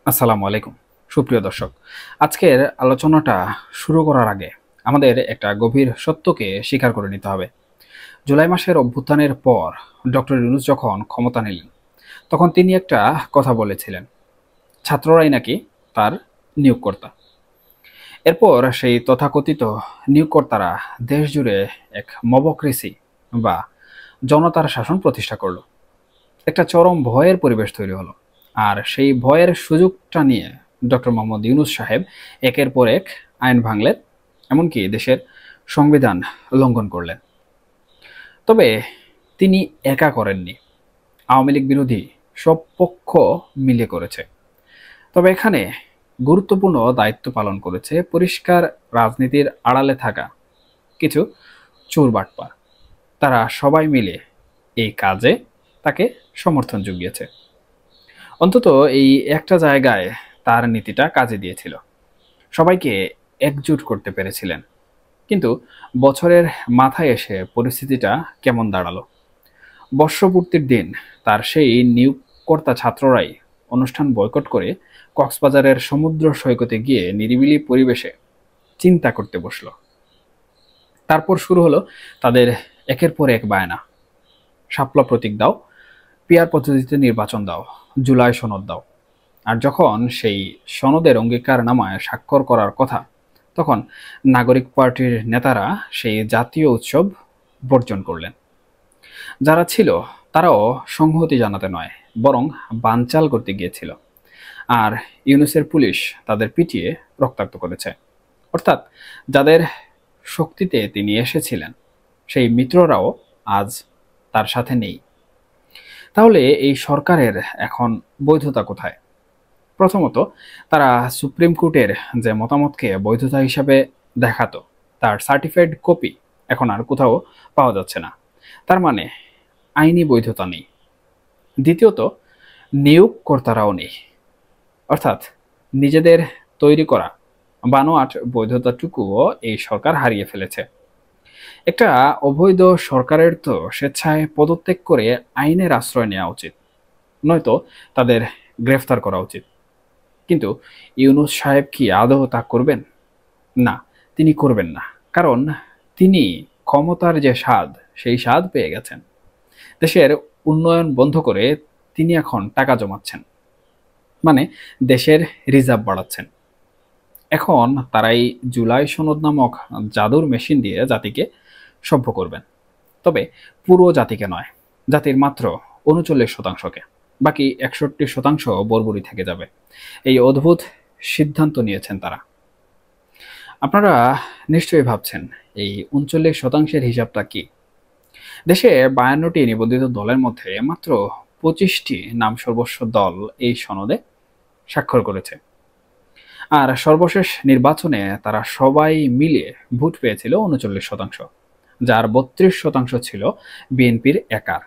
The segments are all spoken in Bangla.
আসসালামু আলাইকুম সুপ্রিয় দর্শক। আজকের আলোচনাটা শুরু করার আগে আমাদের একটা গভীর সত্যকে স্বীকার করে নিতে হবে। জুলাই মাসের অভ্যুত্থানের পর ডক্টর ইউনূস যখন ক্ষমতা নিলেন, তখন তিনি একটা কথা বলেছিলেন, ছাত্ররাই নাকি তার নিয়োগকর্তা। এরপর সেই তথাকথিত নিয়োগকর্তারা দেশ জুড়ে এক মবক্রেসি বা জনতার শাসন প্রতিষ্ঠা করলো। একটা চরম ভয়ের পরিবেশ তৈরি হলো। আর সেই ভয়ের সুযোগটা নিয়ে ডক্টর মোহাম্মদ ইউনূস সাহেব একের পর এক আইন ভাঙলেন, এমনকি দেশের সংবিধান লঙ্ঘন করলেন। তবে তিনি একা করেননি, আওয়ামী লীগ বিরোধী সব পক্ষ মিলে করেছে। তবে এখানে গুরুত্বপূর্ণ দায়িত্ব পালন করেছে পরিষ্কার রাজনীতির আড়ালে থাকা কিছু চোর বাটপার। তারা সবাই মিলে এই কাজে তাকে সমর্থন জুগিয়েছে। অন্তত এই একটা জায়গায় তার নীতিটা কাজে দিয়েছিল, সবাইকে একজোট করতে পেরেছিলেন। কিন্তু বছরের মাথায় এসে পরিস্থিতিটা কেমন দাঁড়ালো। বর্ষপূর্তির দিন তার সেই নিয়োগকর্তা ছাত্ররাই অনুষ্ঠান বয়কট করে কক্সবাজারের সমুদ্র সৈকতে গিয়ে নিরিবিলি পরিবেশে চিন্তা করতে বসলো। তারপর শুরু হলো তাদের একের পর এক বায়না, শাপলা প্রতীক দাও, পিয়ার পদ্ধতিতে নির্বাচন দাও, জুলাই সনদ দাও। আর যখন সেই সনদের অঙ্গীকারনামায় স্বাক্ষর করার কথা, তখন নাগরিক পার্টির নেতারা সেই জাতীয় উৎসব বর্জন করলেন। যারা ছিল তারাও সংহতি জানাতে নয়, বরং বানচাল করতে গিয়েছিল। আর ইউনূসের পুলিশ তাদের পিটিয়ে রক্তাক্ত করেছে। অর্থাৎ যাদের শক্তিতে তিনি এসেছিলেন, সেই মিত্ররাও আজ তার সাথে নেই। তাহলে এই সরকারের এখন বৈধতা কোথায়? প্রথমত, তারা সুপ্রিম কোর্টের যে মতামতকে বৈধতা হিসাবে দেখাতো, তার সার্টিফাইড কপি এখন আর কোথাও পাওয়া যাচ্ছে না। তার মানে আইনি বৈধতা নেই। দ্বিতীয়ত, নিয়োগকর্তারাও নেই। অর্থাৎ নিজেদের তৈরি করা বানোয়াট বৈধতাটুকুও এই সরকার হারিয়ে ফেলেছে। একটা অবৈধ সরকারের তো স্বেচ্ছায় পদত্যাগ করে আইনের আশ্রয় নেওয়া উচিত, নয়তো তাদের গ্রেফতার করা উচিত। কিন্তু ইউনূস সাহেব কি আদৌ তা করবেন? না, তিনি করবেন না। কারণ তিনি ক্ষমতার যে স্বাদ, সেই স্বাদ পেয়ে গেছেন। দেশের উন্নয়ন বন্ধ করে তিনি এখন টাকা জমাচ্ছেন, মানে দেশের রিজার্ভ বাড়াচ্ছেন। এখন তারাই জুলাই সনদ নামক জাদুর মেশিন দিয়ে জাতিকে সভ্য করবেন। তবে পুরো জাতিকে নয়, জাতির মাত্র ৩৯%কে। বাকি ৬১% বর্বরই থেকে যাবে। এই অদ্ভুত সিদ্ধান্ত নিয়েছেন তারা। আপনারা নিশ্চয়ই ভাবছেন, এই ৩৯%-এর হিসাবটা কি? দেশে ৫২টি নিবন্ধিত দলের মধ্যে মাত্র ২৫টি নাম সর্বস্ব দল এই সনদে স্বাক্ষর করেছে। আর সর্বশেষ নির্বাচনে তারা সবাই মিলিয়ে ভোট পেয়েছিল ৩৯%, যার ৩২% ছিল বিএনপির একার।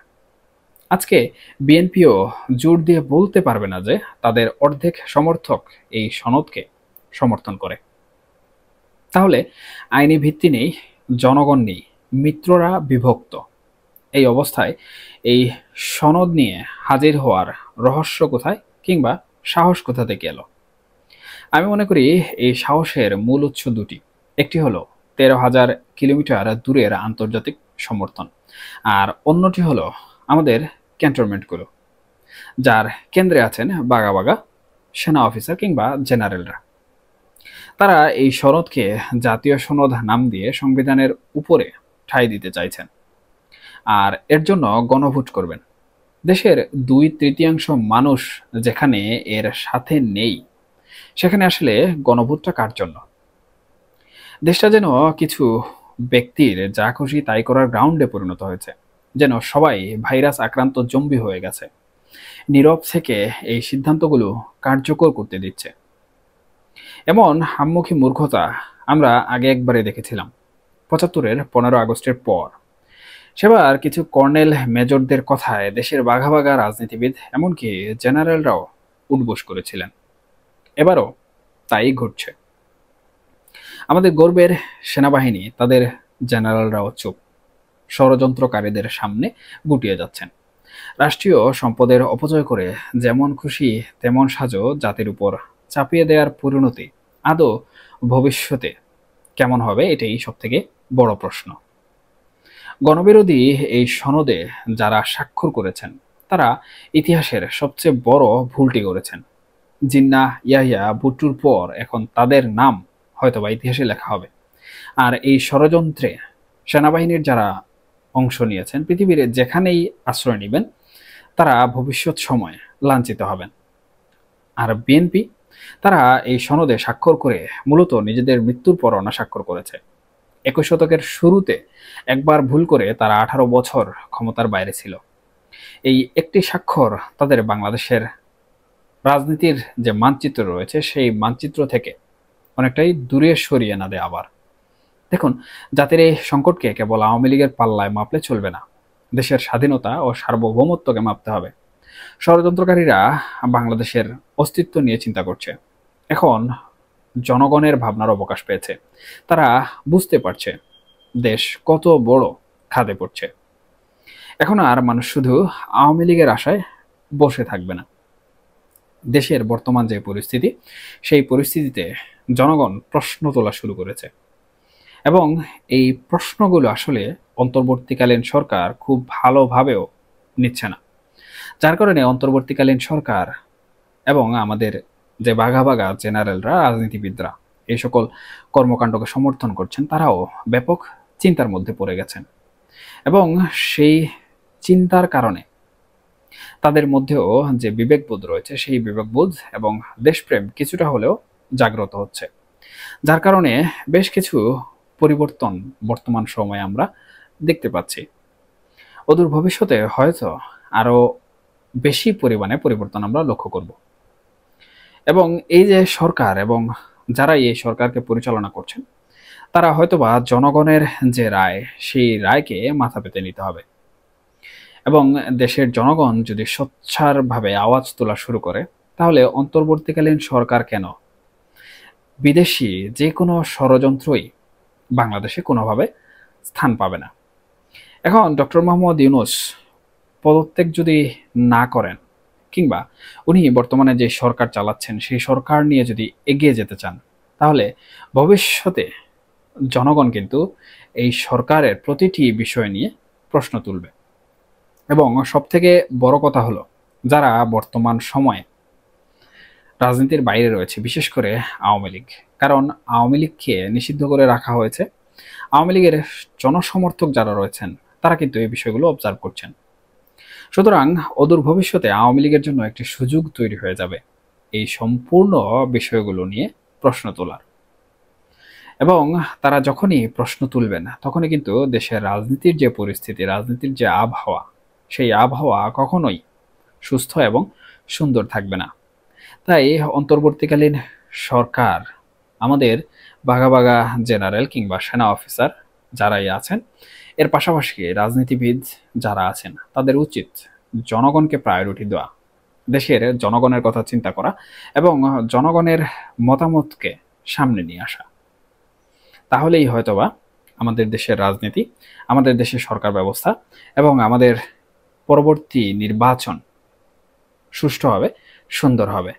আজকে বিএনপিও জোর দিয়ে বলতে পারবে না যে তাদের অর্ধেক সমর্থক এই সনদকে সমর্থন করে। তাহলে আইনি ভিত্তি নেই, জনগণ নেই, মিত্ররা বিভক্ত। এই অবস্থায় এই সনদ নিয়ে হাজির হওয়ার রহস্য কোথায়, কিংবা সাহস কোথা থেকে এলো? আমি মনে করি এই সাহসের মূল উৎস দুটি। একটি হলো ১৩,০০০ কিলোমিটার দূরের আন্তর্জাতিক সমর্থন, আর অন্যটি হলো আমাদের ক্যান্টনমেন্টগুলো, যার কেন্দ্রে আছেন বাঘা বাঘা সেনা অফিসার কিংবা জেনারেলরা। তারা এই সনদকে জাতীয় সনদ নাম দিয়ে সংবিধানের উপরে ঠাঁই দিতে চাইছেন, আর এর জন্য গণভোট করবেন। দেশের ২/৩ মানুষ যেখানে এর সাথে নেই, সেখানে আসলে গণভোটটা কার জন্য? দেশটা যেন কিছু ব্যক্তির যা খুশি তাই করার গ্রাউন্ডে পরিণত হয়েছে, যেন সবাই ভাইরাস আক্রান্ত জম্বি হয়ে গেছে। নীরব থেকে এই সিদ্ধান্তগুলো কার্যকর করতে দিচ্ছে। এমন হাম্মুখী মূর্খতা আমরা আগে একবারে দেখেছিলাম, ৭৫-এর ১৫ আগস্টের পর। সেবার কিছু কর্নেল মেজরদের কথায় দেশের বাঘা বাঘা রাজনীতিবিদ, এমনকি জেনারেলরাও উঠবোস করেছিলেন। এবারও তাই ঘটছে। আমাদের গর্বের সেনাবাহিনী, তাদের জেনারেলরাও চুপ, ষড়যন্ত্রকারীদের সামনে গুটিয়ে যাচ্ছেন। রাষ্ট্রীয় সম্পদের অপচয় করে যেমন খুশি তেমন সাজো জাতির উপর চাপিয়ে দেওয়ার পরিণতি আদৌ ভবিষ্যতে কেমন হবে, এটাই সবথেকে বড় প্রশ্ন। গণবিরোধী এই সনদে যারা স্বাক্ষর করেছেন তারা ইতিহাসের সবচেয়ে বড় ভুলটি করেছেন। জিন্নাহ ইয়াহিয়া ভুট্টোর পর এখন তাদের নাম হয়তোবা ইতিহাসে লেখা হবে। আর এই ষড়যন্ত্রে সেনাবাহিনীর যারা অংশ নিয়েছেন পৃথিবীর যেখানেই আশ্রয় নেবেন তারা ভবিষ্যৎ সময়ে লাঞ্ছিত হবেন। আর বিএনপি তারা এই সনদে স্বাক্ষর করে মূলত নিজেদের মৃত্যুর পরোয়ানা স্বাক্ষর করেছে। 21 শতকের শুরুতে একবার ভুল করে তারা 18 বছর ক্ষমতার বাইরে ছিল। এই একটি স্বাক্ষর তাদের বাংলাদেশের রাজনীতির যে মানচিত্র রয়েছে সেই মানচিত্র থেকে অনেকটাই দূরে সরিয়ে না দেয়। আবার দেখুন, জাতির এই সংকটকে কেবল আওয়ামী লীগের পাল্লায় মাপলে চলবে না, দেশের স্বাধীনতা ও সার্বভৌমত্বকে মাপতে হবে। ষড়যন্ত্রকারীরা বাংলাদেশের অস্তিত্ব নিয়ে চিন্তা করছে। এখন জনগণের ভাবনার অবকাশ পেয়েছে। তারা বুঝতে পারছে দেশ কত বড় খাদে পড়ছে। এখন আর মানুষ শুধু আওয়ামী লীগের আশায় বসে থাকবে না। দেশের বর্তমান যে পরিস্থিতি, সেই পরিস্থিতিতে জনগণ প্রশ্ন তোলা শুরু করেছে এবং এই প্রশ্নগুলো আসলে অন্তর্বর্তীকালীন সরকার খুব ভালোভাবেও নিচ্ছে না। যার কারণে অন্তর্বর্তীকালীন সরকার এবং আমাদের যে বাঘা বাঘা জেনারেলরা, রাজনীতিবিদরা এই সকল কর্মকাণ্ডকে সমর্থন করছেন, তারাও ব্যাপক চিন্তার মধ্যে পড়ে গেছেন এবং সেই চিন্তার কারণে তাদের মধ্যেও যে বিবেকবোধ রয়েছে সেই বিবেকবোধ এবং দেশপ্রেম কিছুটা হলেও জাগ্রত হচ্ছে। যার কারণে বেশ কিছু পরিবর্তন বর্তমান সময়ে আমরা দেখতে পাচ্ছি। অদূর ভবিষ্যতে হয়তো আরো বেশি পরিমাণে পরিবর্তন আমরা লক্ষ্য করব। এবং এই যে সরকার এবং যারা এই সরকারকে পরিচালনা করছেন তারা হয়তোবা জনগণের যে রায় সেই রায়কে মাথা পেতে নিতে হবে এবং দেশের জনগণ যদি সোচ্চারভাবে আওয়াজ তোলা শুরু করে তাহলে অন্তর্বর্তীকালীন সরকার কেন, বিদেশি যে কোনো ষড়যন্ত্রই বাংলাদেশে কোনোভাবে স্থান পাবে না। এখন ডক্টর মোহাম্মদ ইউনূস পদত্যাগ যদি না করেন কিংবা উনি বর্তমানে যে সরকার চালাচ্ছেন সেই সরকার নিয়ে যদি এগিয়ে যেতে চান তাহলে ভবিষ্যতে জনগণ কিন্তু এই সরকারের প্রতিটি বিষয় নিয়ে প্রশ্ন তুলবে। এবং সবথেকে বড় কথা হলো, যারা বর্তমান সময়ে রাজনীতির বাইরে রয়েছে, বিশেষ করে আওয়ামী লীগ, কারণ আওয়ামী লীগকে নিষিদ্ধ করে রাখা হয়েছে। আওয়ামী লীগের জনসমর্থক যারা রয়েছেন তারা কিন্তু এই বিষয়গুলো অবজার্ভ করছেন। সুতরাং অদূর ভবিষ্যতে আওয়ামী লীগের জন্য একটি সুযোগ তৈরি হয়ে যাবে এই সম্পূর্ণ বিষয়গুলো নিয়ে প্রশ্ন তোলার। এবং তারা যখনই প্রশ্ন তুলবেন তখনই কিন্তু দেশের রাজনীতির যে পরিস্থিতি, রাজনীতির যে আবহাওয়া, সেই আবহাওয়া কখনোই সুস্থ এবং সুন্দর থাকবে না। তাই অন্তর্বর্তীকালীন সরকার আমাদের বাঘা বাঘা জেনারেল কিংবা সেনা অফিসার যারাই আছেন, এর পাশাপাশি রাজনীতিবিদ যারা আছেন তাদের উচিত জনগণকে প্রায়োরিটি দেওয়া, দেশের জনগণের কথা চিন্তা করা এবং জনগণের মতামতকে সামনে নিয়ে আসা। তাহলেই হয়তোবা আমাদের দেশের রাজনীতি, আমাদের দেশের সরকার ব্যবস্থা এবং আমাদের পরবর্তী নির্বাচন সুষ্ঠু হবে, সুন্দর হবে।